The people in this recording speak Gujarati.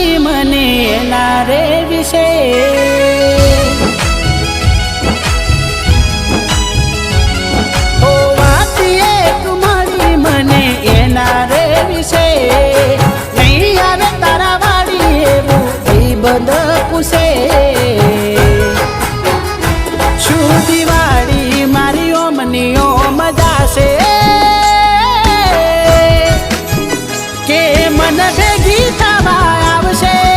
મળી મને એના રે વિશે નહીં આવે તારા વાડી એવું બંધ પૂછે શું દિવાળી મારી ઓમની મજા છે કે મન ભેગી થવા આવશે